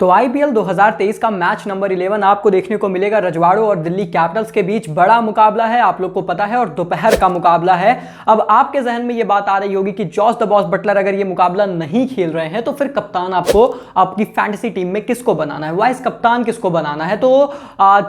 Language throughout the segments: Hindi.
तो आईपीएल 2023 का मैच नंबर 11 आपको देखने को मिलेगा। रजवाड़ों और दिल्ली कैपिटल्स के बीच बड़ा मुकाबला है, आप लोग को पता है, और दोपहर का मुकाबला है। अब आपके जहन में ये बात आ रही होगी कि जॉस द बॉस बटलर अगर ये मुकाबला नहीं खेल रहे हैं तो फिर कप्तान आपको आपकी फैंटेसी टीम में किसको बनाना है, वाइस कप्तान किसको बनाना है। तो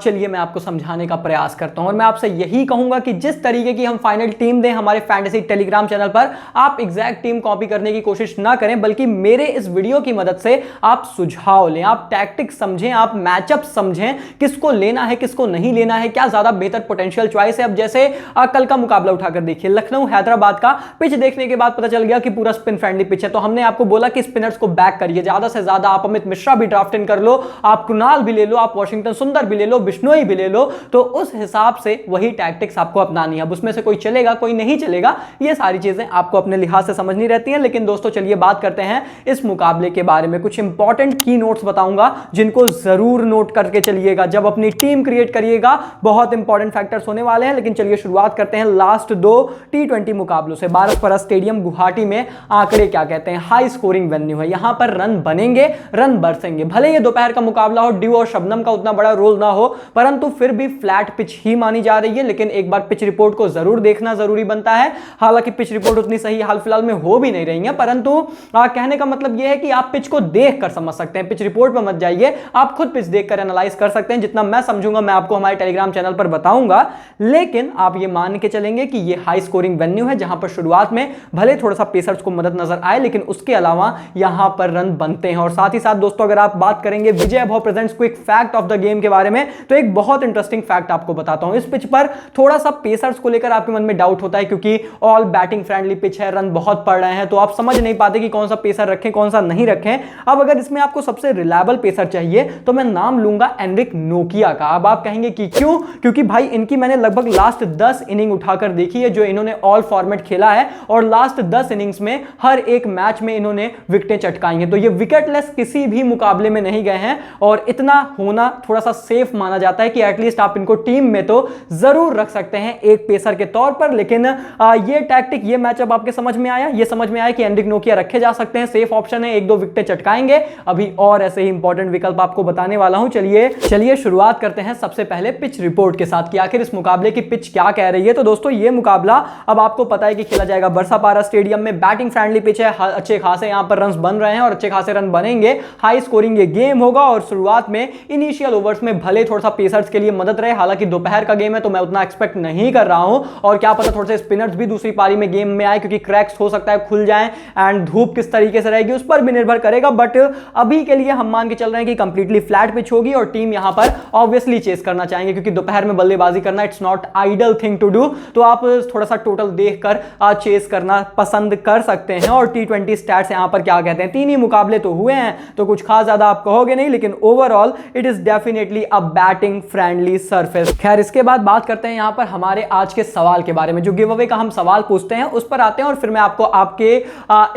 चलिए मैं आपको समझाने का प्रयास करता हूं और मैं आपसे यही कहूंगा कि जिस तरीके की हम फाइनल टीम दें हमारे फैंटेसी टेलीग्राम चैनल पर, आप एग्जैक्ट टीम कॉपी करने की कोशिश ना करें, बल्कि मेरे इस वीडियो की मदद से आप सुझाव लें, आप टैक्टिक्स समझें, आप मैचअप समझें, किसको लेना है किसको नहीं लेना है, क्या ज्यादा बेहतर पोटेंशियल चॉइस है। अब जैसे कल का मुकाबला उठाकर देखिए, लखनऊ हैदराबाद का पिच देखने के बाद पता चल गया कि पूरा स्पिन फ्रेंडली पिच है, तो हमने आपको बोला कि स्पिनर्स को बैक करिए, ज्यादा से ज्यादा आप अमित मिश्रा भी ड्राफ्ट इन कर लो, आप कुणाल भी ले लो, आप वॉशिंगटन सुंदर भी ले लो, बिश्नोई भी ले लो। तो उस हिसाब से वही टैक्टिक्स आपको अपनानी है। अब उसमें से कोई चलेगा कोई नहीं चलेगा, ये सारी चीजें आपको अपने लिहाज से समझनी रहती हैं। लेकिन दोस्तों चलिए बात करते हैं इस मुकाबले के बारे में। कुछ इंपॉर्टेंट की नोट्स बताऊंगा जिनको जरूर नोट करके चलिएगा जब अपनी टीम क्रिएट करिएगा, बहुत इंपॉर्टेंट फैक्टर्स होने वाले हैं। लेकिन चलिए शुरुआत करते हैं लास्ट दो T20 मुकाबलों से। बारसपुरा स्टेडियम गुवाहाटी में आंकड़े क्या कहते हैं, हाई स्कोरिंग वेन्यू है, यहां पर रन बनेंगे, रन बरसेंगे। भले ये दोपहर का मुकाबला हो, ड्यू और शबनम का उतना बड़ा रोल ना हो, परंतु फिर भी फ्लैट पिच ही मानी जा रही है। लेकिन एक बार पिच रिपोर्ट को जरूर देखना जरूरी बनता है। हालांकि पिच रिपोर्ट उतनी सही हाल फिलहाल में हो भी नहीं रही है, परंतु कहने का मतलब यह है कि आप पिच को देख कर समझ सकते हैं, पिच रिपोर्ट पर मत जाइए, आप खुद पिच देखकर एनालाइज कर सकते हैं। जितना मैं समझूंगा मैं आपको हमारे टेलीग्राम चैनल पर बताऊंगा। लेकिन आप ये मान के चलेंगे कि ये हाई स्कोरिंग वेन्यू है, जहां पर शुरुआत में भले थोड़ा सा पेसर्स को मदद नजर आए, लेकिन उसके अलावा यहां पर रन बनते हैं। और साथ ही साथ दोस्तों अगर आप बात करेंगे विजय भव presents quick fact of the game के बारे में, तो एक बहुत इंटरेस्टिंग फैक्ट आपको बताता हूं। इस पिच पर थोड़ा सा पेसर्स को लेकर आपके मन में डाउट होता है, क्योंकि ऑल बैटिंग फ्रेंडली पिच है, रन बहुत पड़ रहे हैं, तो आप समझ नहीं पाते कि कौन सा पेसर रखें कौन सा नहीं रखें। अब अगर इसमें आपको सबसे रिलायबल पेसर चाहिए तो मैं नाम लूंगा एनरिक नोकिया का। अब आप कहेंगे कि क्यों? क्योंकि भाई इनकी मैंने लगभग लास्ट 10 इनिंग उठाकर देखी है जो इन्होंने ऑल फॉर्मेट खेला है, और लास्ट 10 इनिंग्स में हर एक मैच में इन्होंने विकेटें चटकाई हैं। तो ये विकेटलेस किसी भी मुकाबले में नहीं गए हैं, और इतना होना थोड़ा सा सेफ माना जाता है कि एटलीस्ट आप इनको टीम में तो जरूर रख सकते हैं एक पेसर के तौर पर। लेकिन ये टैक्टिक, ये मैचअप आपके समझ में आया, ये समझ में आया कि एनरिक नोकिया रखे जा सकते हैं, सेफ ऑप्शन है, एक दो विकेटें चटकाएंगे। अभी और ऐसे ही इंपॉर्टेंट विकल्प आपको बताने वाला हूं। चलिए शुरुआत करते हैं सबसे पहले पिच रिपोर्ट के साथ कि आखिर इस मुकाबले की पिच क्या कह रही है। तो दोस्तों ये मुकाबला अब आपको पता है कि खेला जाएगा बरसापारा स्टेडियम में। बैटिंग फ्रेंडली पिच है, अच्छे खासे यहां पर रन बन रहे हैं और अच्छे खासे रन बनेंगे, हाई स्कोरिंग ये गेम होगा। और शुरुआत में इनिशियल ओवर्स में भले थोड़ा सा पेसर्स के लिए मदद रहे, हालांकि दोपहर का गेम है तो मैं उतना एक्सपेक्ट नहीं कर रहा हूं, और क्या पता थोड़े से स्पिनर्स भी दूसरी पारी में गेम में आए, क्योंकि क्रैक्स हो सकता है खुल जाएं, एंड धूप किस तरीके से रहेगी उस पर भी निर्भर करेगा। बट अभी के लिए हम मान के चल रहे हैं कि कंप्लीटली फ्लैट पिच होगी, और टीम यहां पर ऑब्वियसली चेस करना चाहेंगे, क्योंकि दोपहर में बल्लेबाजी करना it's not ideal thing to do. तो आप थोड़ा सा टोटल देखकर चेस करना पसंद कर सकते हैं। और T20 स्टैट्स यहां पर क्या कहते हैं, तीन ही मुकाबले तो हुए हैं तो कुछ खास ज्यादा आप कहोगे नहीं, लेकिन overall it is definitely a batting friendly surface. खैर इसके बाद बात करते हैं यहां पर हमारे आज के सवाल के बारे में। जो गिव अवे का हम सवाल पूछते हैं उस पर आते हैं, और फिर मैं आपको आपके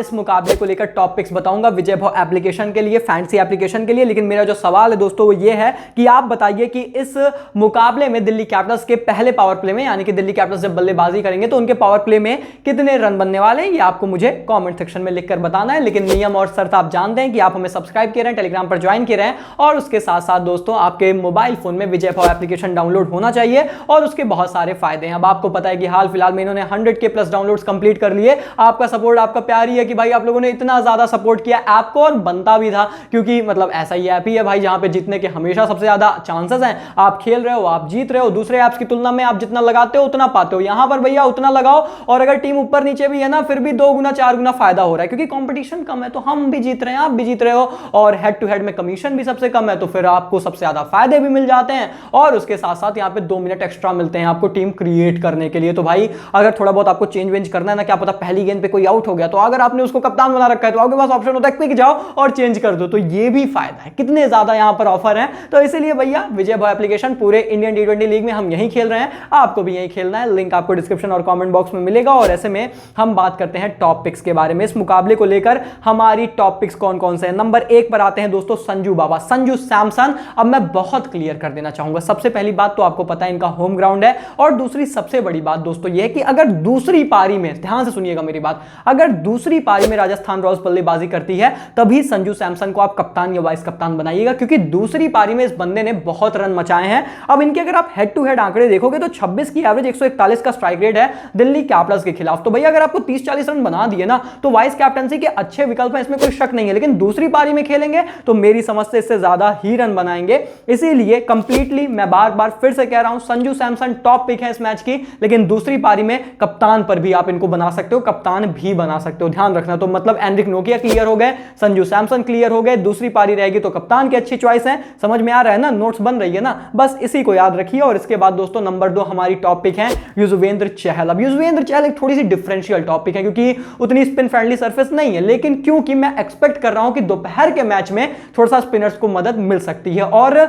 इस मुकाबले को लेकर टॉप पिक्स बताऊंगा विजय भव एप्लीकेशन के लिए, फैंसी एप्लीकेशन के लिए। लेकिन मेरा जो सवाल है दोस्तों वो ये है कि आप बताइए कि इस मुकाबले में दिल्ली कैपिटल्स के पहले पावर प्ले में, यानी कि दिल्ली कैपिटल्स जब बल्लेबाजी करेंगे तो उनके पावर प्ले में कितने रन बनने वाले हैं, ये आपको मुझे कमेंट सेक्शन में लिखकर बताना है। लेकिन नियम और शर्त आप जानते हैं कि आप हमें सब्सक्राइब किए रहें, टेलीग्राम पर ज्वाइन किए रहें, और उसके साथ साथ दोस्तों आपके मोबाइल फोन में विजय भव एप्लीकेशन डाउनलोड होना चाहिए, और उसके बहुत सारे फायदे हैं। अब आपको पता है कि हाल फिलहाल में इन्होंने 100K प्लस डाउनलोड्स कंप्लीट कर लिए। आपका सपोर्ट, आपका प्यार ही है कि भाई आप लोगों ने इतना ज्यादा सपोर्ट किया ऐप को, और बनता भी था, क्योंकि मतलब ऐसा ही ऐप ही है भाई जहां पे जीतने के हमेशा सबसे ज्यादा चांसेस हैं। आप खेल रहे हो, आप जीत रहे हो, दूसरे ऐप्स की तुलना में आप जितना लगाते हो उतना पाते हो, यहां पर भैया उतना लगाओ, और अगर टीम ऊपर नीचे भी है ना फिर भी 2 गुना 4 गुना फायदा हो रहा है, क्योंकि कंपटीशन कम है तो हम भी जीत रहे हैं, आप भी जीत रहे हो, और हेड टू हेड में कमीशन भी सबसे कम है, तो फिर आपको सबसे ज्यादा फायदे भी मिल जाते हैं। और उसके साथ साथ यहां पे 2 मिनट एक्स्ट्रा मिलते हैं आपको टीम क्रिएट करने के लिए। तो भाई अगर थोड़ा बहुत आपको चेंज वेंज करना है ना, क्या पता पहली गेंद पे कोई आउट हो गया, तो अगर आपने उसको कप्तान बना रखा है तो आपके पास ऑप्शन होता है क्विक जाओ और चेंज कर दो। तो ये भी फायदा है, कितने ज्यादा यहां पर ऑफर है। तो इसलिए भैया विजय भव एप्लीकेशन पूरे इंडियन T20 लीग में हम यही खेल रहे हैं, आपको भी यही खेलना है। लिंक आपको डिस्क्रिप्शन और कमेंट बॉक्स में मिलेगा। और ऐसे में हम बात करते हैं टॉप पिक्स के बारे में। इस मुकाबले को लेकर हमारी टॉप पिक्स कौन कौन से हैं। नंबर 1 पर आते हैं दोस्तों संजू बाबा, संजू सैमसन। अब मैं बहुत क्लियर कर देना चाहूंगा, सबसे पहली बात तो आपको पता है इनका होम ग्राउंड है, और दूसरी सबसे बड़ी बात दोस्तों यह है कि अगर दूसरी पारी में, ध्यान से सुनिएगा मेरी बात, अगर दूसरी पारी में राजस्थान रॉयल्स बल्लेबाजी करती है तभी संजू सैमसन को आप कप्तान कप्तान या वाइस कप्तान बनाइएगा, क्योंकि दूसरी पारी में इस बंदे ने बहुत रन मचाए हैं। अब इनके अगर आप हेड टू हेड आंकड़े देखोगे तो 26 की एवरेज, 141 का स्ट्राइक रेट है दिल्ली कैपिटल्स के खिलाफ। तो भैया अगर आपको 30-40 रन बना दिए ना तो वाइस कैप्टनसी के अच्छे विकल्प हैं, इसमें कोई शक नहीं है। लेकिन दूसरी पारी में खेलेंगे तो मेरी समझ से इससे ज्यादा ही रन बनाएंगे। इसीलिए कंप्लीटली मैं बार बार फिर से कह रहा हूं, संजू सैमसन टॉप पिक है इस मैच की, लेकिन दूसरी पारी में कप्तान पर भी आप इनको बना सकते हो, कप्तान भी बना सकते हो, ध्यान रखना। तो मतलब एनरिक नोकिया क्लियर हो गए, संजू सैमसन क्लियर हो गए, दूसरी पारी रहेगी तो कप्तान की अच्छी चॉइस है। समझ में आ रहा है ना, नोट्स बन रही है ना, बस इसी को याद रखिए। और इसके बाद दोस्तों नंबर 2 हमारी टॉपिक है युजवेंद्र चहल। अब युजवेंद्र चहल एक थोड़ी सी डिफरेंशियल टॉपिक है, क्योंकि उतनी स्पिन फ्रेंडली सरफेस नहीं है, लेकिन क्योंकि मैं एक्सपेक्ट कर रहा हूं कि दोपहर के मैच में थोड़ा सा स्पिनर्स को मदद मिल सकती है। और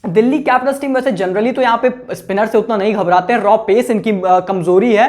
दिल्ली कैपिटल्स टीम वैसे जनरली तो यहां पे स्पिनर से उतना नहीं घबराते हैं, रॉ पेस इनकी कमजोरी है,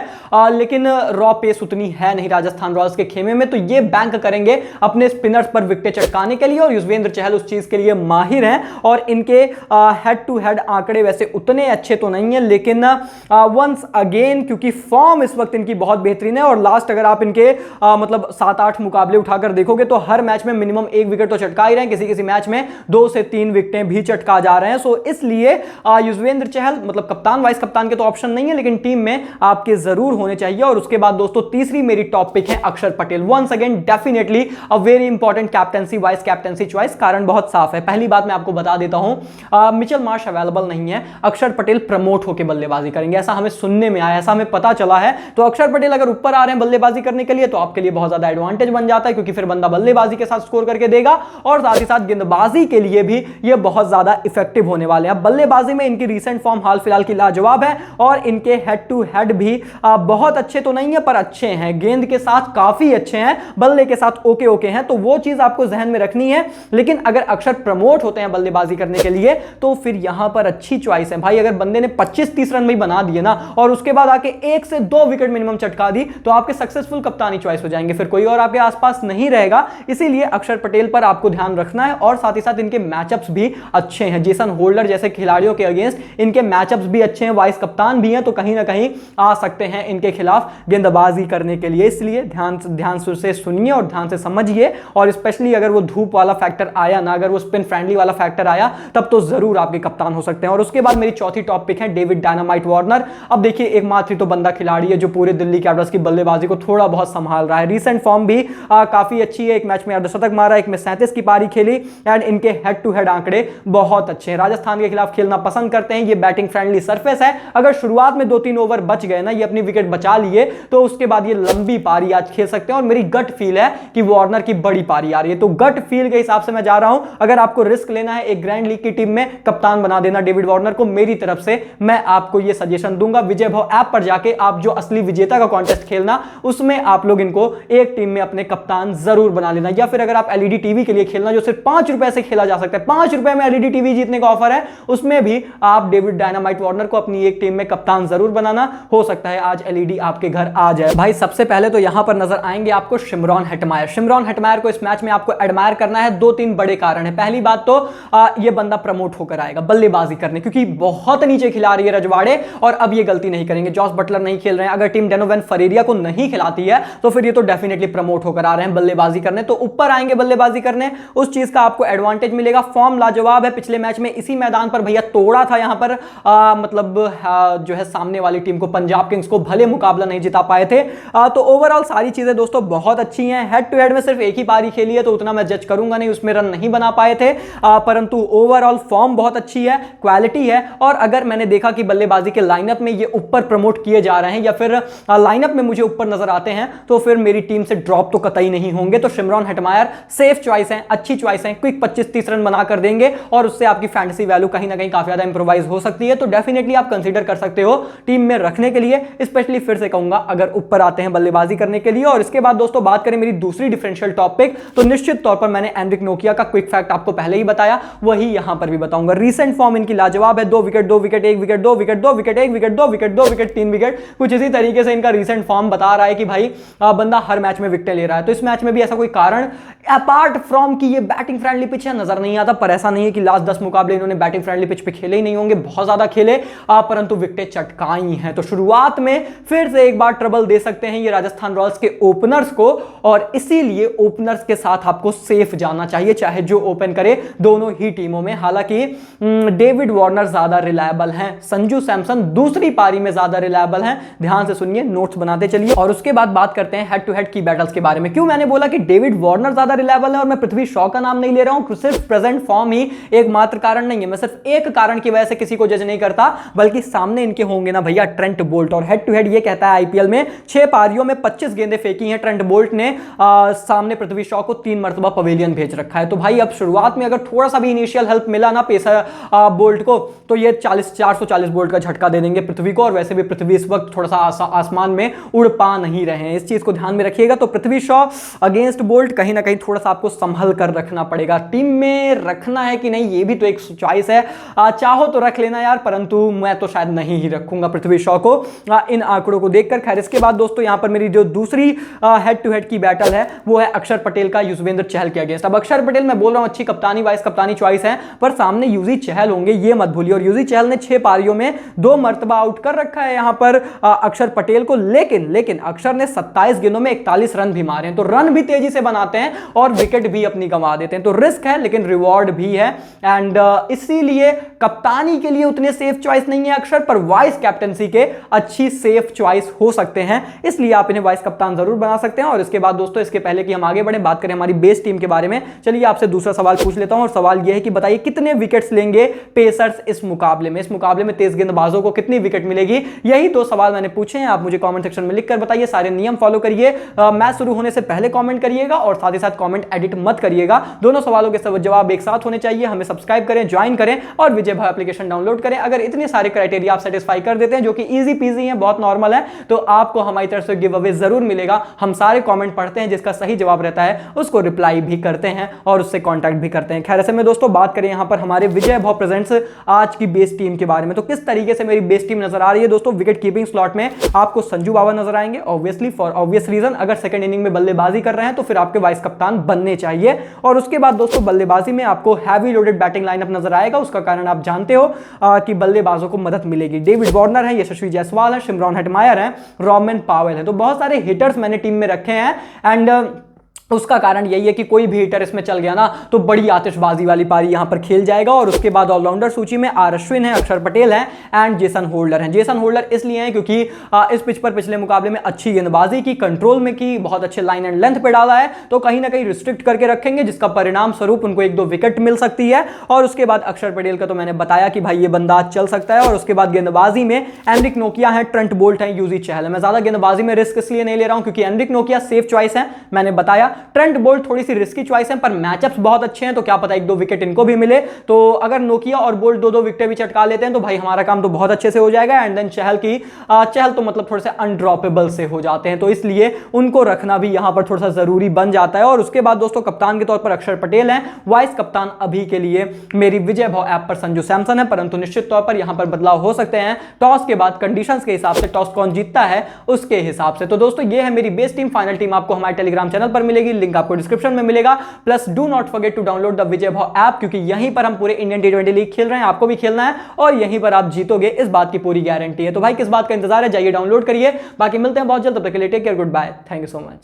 लेकिन रॉ पेस उतनी है नहीं राजस्थान रॉयल्स के खेमे में, तो ये बैंक करेंगे अपने स्पिनर्स पर विकेट चटकाने के लिए, और युजवेंद्र चहल उस चीज के लिए माहिर हैं। और इनके हेड टू हेड आंकड़े वैसे उतने अच्छे तो नहीं है, लेकिन वंस अगेन क्योंकि फॉर्म इस वक्त इनकी बहुत बेहतरीन है, और लास्ट अगर आप इनके मतलब 7-8 मुकाबले उठाकर देखोगे तो हर मैच में मिनिमम 1 विकेट तो चटका ही रहे हैं, किसी किसी मैच में 2 से 3 विकेटें भी चटका जा रहे हैं। सो इसलिए युजवेंद्र चहल मतलब कप्तान वाइस कप्तान के तो ऑप्शन नहीं है, लेकिन टीम में आपके जरूर होने चाहिए। और उसके बाद दोस्तों तीसरी मेरी टॉपिक है Akshar Patel. Once again definitely a very important captaincy vice captaincy choice. कारण बहुत साफ है, पहली बात मैं आपको बता देता हूं, मिचेल मार्श अवेलेबल नहीं है, अक्षर पटेल प्रमोट होकर बल्लेबाजी करेंगे, ऐसा हमें सुनने में आया, ऐसा हमें पता चला है। तो अक्षर पटेल अगर ऊपर आ रहे हैं बल्लेबाजी करने के लिए तो आपके लिए बहुत ज्यादा एडवांटेज बन जाता है, क्योंकि फिर बंदा बल्लेबाजी के साथ स्कोर करके देगा, और साथ ही साथ गेंदबाजी के लिए भी यह बहुत ज्यादा इफेक्टिव होने वाले हैं। बल्लेबाजी में इनकी रीसेंट फॉर्म हाल फिलहाल की लाजवाब है, और इनके हेड टू हेड भी बहुत अच्छे तो नहीं है पर अच्छे हैं, गेंद के साथ काफी अच्छे हैं, बल्ले के साथ ओके ओके हैं, तो वो चीज आपको जहन में रखनी है। लेकिन अगर अक्षर प्रमोट होते हैं बल्लेबाजी करने के लिए तो फिर यहां पर अच्छी चॉइस है भाई। अगर बंदे ने 25-30 रन में बना दिए ना, और उसके बाद आके 1 से 2 विकेट मिनिमम चटका दी, तो आपके सक्सेसफुल कप्तानी चॉइस हो जाएंगे, फिर कोई और आपके आसपास नहीं रहेगा। इसीलिए अक्षर पटेल पर आपको ध्यान रखना है, और साथ ही साथ इनके मैचअप्स भी अच्छे हैं, जेसन होल्डर जैसे खिलाड़ियों के अगेंस्ट इनके मैचअप्स भी अच्छे हैं, वाइस कप्तान भी हैं, तो कहीं ना कहीं आ सकते हैं इनके खिलाफ गेंदबाजी करने के लिए। इसलिए ध्यान से सुनिए और ध्यान से समझिए, और स्पेशली अगर वो धूप वाला फैक्टर आया ना, अगर वो स्पिन फ्रेंडली वाला फैक्टर आया, तब तो जरूर आपके कप्तान हो सकते हैं। और उसके बाद मेरी चौथी टॉपिक है डेविड डायनामाइट वार्नर। अब देखिए एकमात्र तो बंदा खिलाड़ी है जो पूरे दिल्ली कैपिटल्स की बल्लेबाजी को थोड़ा बहुत संभाल रहा है, रीसेंट फॉर्म भी काफी अच्छी है, एक मैच में अर्धशतक मारा, एक में 37 की पारी खेली, एंड इनके हेड टू हेड आंकड़े बहुत अच्छे हैं। राजस्थान के खिलाफ खेलना पसंद करते हैं, ये बैटिंग फ्रेंडली सरफेस है, अगर शुरुआत में 2-3 ओवर बच गए ना, ये अपनी विकेट बचा लिए, तो उसके बाद ये लंबी पारी आज खेल सकते हैं। और मेरी गट फील है कि वार्नर की बड़ी पारी आ रही है, तो गट फील के हिसाब से मैं जा रहा हूं। अगर आपको रिस्क लेना है एक ग्रैंड लीग की टीम में, कप्तान बना देना डेविड वार्नर को, मेरी तरफ से मैं आपको यह सजेशन दूंगा। विजय भाव ऐप पर जाके आप जो असली विजेता का कॉन्टेस्ट खेलना, उसमें आप लोग इनको एक टीम में अपने कप्तान जरूर बना लेना। या फिर अगर आप एलईडी टीवी के लिए खेलना, जो सिर्फ 5 रुपए से खेला जा सकता है, 5 रुपए में एलईडी टीवी जीतने का ऑफर है, उसमें भी आप डेविड डायनामाइट वार्नर को अपनी एक टीम में कप्तान जरूर बनाना। हो सकता है आज एलईडी आपके घर आ जाए। भाई सबसे पहले तो यहां पर नजर आएंगे आपको शिमरॉन हेटमायर। शिमरॉन हेटमायर को इस मैच में आपको एडमायर करना है, 2-3 बड़े कारण है। पहली बात तो ये बंदा प्रमोट होकर आएगा बल्लेबाजी करने, क्योंकि बहुत नीचे खिला रही है रजवाड़े, और अब ये गलती नहीं करेंगे। जॉस बटलर नहीं खेल रहे हैं, अगर टीम डेनोवेन फरेरिया को नहीं खिलाती है तो फिर ये तो डेफिनेटली प्रमोट होकर आ रहे हैं बल्लेबाजी करने, तो ऊपर आएंगे बल्लेबाजी करने, उस चीज का आपको एडवांटेज मिलेगा। फॉर्म लाजवाब है, पिछले मैच में इसी मैदान पर भैया तोड़ा था, यहां पर मतलब जो है सामने वाली टीम को, पंजाब किंग्स को, भले मुकाबला नहीं जिता पाए थे। तो ओवरऑल सारी चीजें दोस्तों बहुत अच्छी हैं। हेड टू हेड में सिर्फ एक ही पारी खेली है, तो उतना मैं जज करूंगा नहीं, उसमें रन नहीं बना पाए थे, परंतु ओवरऑल फॉर्म बहुत अच्छी है, क्वालिटी है। और अगर मैंने देखा कि बल्लेबाजी के लाइनअप में ये ऊपर प्रमोट किए जा रहे हैं, या फिर लाइनअप में मुझे ऊपर नजर आते हैं, तो फिर मेरी टीम से ड्रॉप तो कतई नहीं होंगे। तो शिमरॉन हेटमायर सेफ चॉइस है, अच्छी चॉइस है, क्विक 25-30 रन बनाकर देंगे, और उससे आपकी फैंटेसी वैल्यू कहीं ना कहीं काफी ज्यादा इंप्रोवाइज हो सकती है। तो डेफिनेटली आप कंसीडर कर सकते हो टीम में रखने के लिए, स्पेशली फिर से कहूंगा अगर ऊपर आते हैं बल्लेबाजी करने के लिए। और इसके बाद दोस्तों बात करें मेरी दूसरी डिफरेंशियल टॉपिक, तो निश्चित तौर पर मैंने एनरिक नोकिया का क्विक फैक्ट आपको पहले ही बताया, वही यहां पर भी बताऊंगा। रीसेंट फॉर्म इनकी लाजवाब है, 2 wicket 2 wicket 1 wicket 2 wicket 2 wicket 1 wicket 2 wicket 2 wicket 3 wicket, कुछ इसी तरीके से इनका रीसेंट फॉर्म बता रहा है कि भाई बंदा हर मैच में विकेट ले रहा है। तो इस मैच में भी ऐसा कोई कारण अपार्ट फ्रॉम कि ये बैटिंग फ्रेंडली पिच है नजर नहीं आता, पर ऐसा नहीं है कि लास्ट 10 मुकाबले इन्होंने बैटिंग फ्रेंडली पिच पे खेले ही नहीं होंगे, बहुत ज्यादा खेले, परंतु विकेटें चटकाई हैं। तो शुरुआत में फिर से एक बार ट्रबल दे सकते हैं ये राजस्थान रॉयल्स के ओपनर्स को, और इसीलिए ओपनर्स के साथ आपको सेफ जाना चाहिए, चाहे जो ओपन करे दोनों ही टीमों में। हालांकि डेविड वार्नर ज्यादा रिलायबल हैं, संजू सैमसन दूसरी पारी में ज्यादा रिलायबल हैं। ध्यान से सुनिए, नोट्स बनाते चलिए। और उसके बाद बात करते हैं हेड टू हेड की बैटल्स के बारे में। क्यों मैंने बोला कि डेविड वार्नर ज्यादा रिलायबल है और मैं पृथ्वी शॉ का नाम नहीं ले रहा हूं? सिर्फ प्रेजेंट फॉर्म ही एकमात्र कारण नहीं है, मैं सिर्फ एक कारण की वजह से किसी को जज नहीं करता, बल्कि सामने इनके होंगे ना भैया ट्रेंट बोल्ट। और हेड टू हेड ये कहता है आईपीएल में 6 पारियों में 25 गेंदें फेंकी हैं ट्रेंट बोल्ट ने, सामने पृथ्वी शॉ को 3 मरतबा पवेलियन भेज रखा है। तो भाई अब शुरुआत में अगर थोड़ा सा भी इनिशियल हेल्प मिला ना पेसर बोल्ट को, तो ये 440 बोल्ट का झटका दे देंगे पृथ्वी को। और वैसे भी पृथ्वी इस वक्त थोड़ा सा आसमान में उड़ पा नहीं रहे हैं, इस चीज को ध्यान में रखिएगा। तो पृथ्वी शॉ अगेंस्ट बोल्ट कहीं ना कहीं थोड़ा सा आपको संभल कर रखना पड़ेगा। टीम में रखना है कि नहीं ये भी तो एक चॉइस है, चाहो तो रख लेना यार, परंतु मैं तो शायद नहीं ही रखूंगा पृथ्वी शॉ को इन आंकड़ों को देखकर। खैर, इसके बाद दोस्तों यहां पर मेरी जो दूसरी हेड टू हेड की बैटल है वो है अक्षर पटेल का युजवेंद्र चहल के अगेंस्ट। अब अक्षर पटेल मैं बोल रहा हूं अच्छी कप्तानी वाइस कप्तानी चॉइस है, पर सामने यूजी चहल होंगे ये मत भूलिए। और यूजी चहल ने 6 पारियों में 2 मरतबा आउट कर रखा है यहां पर अक्षर पटेल को। लेकिन अक्षर ने 27 गेंदों में 41 रन भी मारे हैं, तो रन भी तेजी से बनाते हैं और विकेट भी अपनी गंवा देते हैं। तो रिस्क है लेकिन रिवॉर्ड भी है, एंड इसीलिए कप्तानी के लिए उतने सेफ चॉइस नहीं है अक्षर, पर वाइस कैप्टनसी के अच्छी सेफ चॉइस हो सकते हैं, इसलिए आप इन्हें वाइस कप्तान जरूर बना सकते हैं। और इसके बाद दोस्तों, इसके पहले कि हम आगे बढ़े बात करें हमारी बेस टीम के बारे में, चलिए आपसे दूसरा सवाल पूछ लेता हूं। और सवाल यह है कि बताइए कितने विकेट्स लेंगे पेसर्स इस मुकाबले में? इस मुकाबले में तेज गेंदबाजों को कितनी विकेट मिलेगी? यही 2 सवाल मैंने पूछे हैं, आप मुझे कमेंट सेक्शन में लिखकर बताइए। सारे नियम फॉलो करिए, मैच शुरू होने से पहले कमेंट करिएगा और साथ ही साथ कमेंट एडिट मत करिएगा। दोनों सवालों के सब जवाब एक साथ होने चाहिए। हमें सब्सक्राइब करें, ज्वाइन करें और विजय भाई एप्लीकेशन डाउनलोड करें। अगर इतने सारे क्राइटेरिया आप सेटिस्फाई कर देते हैं, जो कि इजी पीजी है, बहुत नॉर्मल है, तो आपको हमारी तरफ से गिव अवे जरूर मिलेगा। हम सारे कमेंट पढ़ते हैं, जिसका सही जवाब रहता है उसको रिप्लाई भी करते हैं और उससे कांटेक्ट भी करते हैं। खैर, ऐसे में दोस्तों बात करें यहां पर हमारे विजय भाव प्रेजेंट्स आज की बेस टीम के बारे में, तो किस तरीके से मेरी बेस टीम नजर आ रही है दोस्तों। विकेट कीपिंग स्लॉट में आपको संजू बाबा नजर आएंगे, ऑब्वियसली फॉर ऑब्वियस रीजन। अगर सेकंड इनिंग में बल्लेबाजी कर रहे हैं तो फिर आपके वाइस कप्तान बनने चाहिए। और उसके बाद दोस्तों बल्लेबाजी में आपको हैवी लोडेड बैटिंग लाइनअप नजर आएगा, उसका कारण आप जानते हो कि बल्लेबाजों को मदद मिलेगी। डेविड वार्नर है, यशस्वी जायसवाल है, शिमरॉन हेटमायर है, रॉबिन पावेल है, तो बहुत सारे हिटर्स मैंने टीम में रखे हैं। एंड उसका कारण यही है कि कोई भी हिटर इसमें चल गया ना तो बड़ी आतिशबाजी वाली पारी यहां पर खेल जाएगा। और उसके बाद ऑलराउंडर सूची में आर अश्विन है, अक्षर पटेल है एंड जेसन होल्डर है। जेसन होल्डर इसलिए है क्योंकि इस पिच पर पिछले मुकाबले में अच्छी गेंदबाजी की, कंट्रोल में की, बहुत अच्छे लाइन एंड लेंथ पे डाला है, तो कहीं ना कहीं रिस्ट्रिक्ट करके रखेंगे, जिसका परिणाम स्वरूप उनको 1-2 विकेट मिल सकती है। और उसके बाद अक्षर पटेल का तो मैंने बताया कि भाई ये बंदा चल सकता है। और उसके बाद गेंदबाजी में एनरिक नोकिया है, ट्रेंट बोल्ट है, यूजी चहल है। मैं ज्यादा गेंदबाजी में रिस्क इसलिए नहीं ले रहा हूं क्योंकि एनरिक नोकिया सेफ चॉइस है, मैंने बताया। ट्रेंट बोल्ट थोड़ी सी रिस्की चॉइस है, पर मैचअप्स बहुत अच्छे हैं, तो क्या पता 1-2 विकेट इनको भी मिले। तो अगर नोकिया और बोल्ट 2-2 विकेट भी चटका लेते हैं तो भाई हमारा काम तो बहुत अच्छे से हो जाएगा। एंड देन चहल तो मतलब थोड़े से अनड्रॉपेबल से हो जाते हैं, तो इसलिए उनको रखना भी यहां पर थोड़ा सा जरूरी बन जाता है। और उसके बाद दोस्तों कप्तान के तौर पर अक्षर पटेल हैं, वाइस कप्तान अभी के लिए मेरी विजय भाव ऐप पर संजू सैमसन है, परंतु निश्चित तौर पर यहां पर बदलाव हो सकते हैं टॉस के बाद, कंडीशंस के हिसाब से, टॉस कौन जीतता है उसके हिसाब से। तो दोस्तों ये है मेरी बेस्ट टीम। फाइनल टीम आपको हमारे टेलीग्राम चैनल पर मिलेगी, लिंक आपको डिस्क्रिप्शन में मिलेगा। Plus do not forget to download the Vijay Bhav app, क्योंकि यहीं पर हम पूरे इंडियन टी20 लीग खेल रहे हैं, आपको भी खेलना है और यहीं पर आप जीतोगे, इस बात की पूरी गारंटी है। तो भाई किस बात का इंतजार है, जाइए डाउनलोड करिए। बाकी मिलते हैं बहुत जल्द, तब तक के लिए take care, goodbye, thank you so much.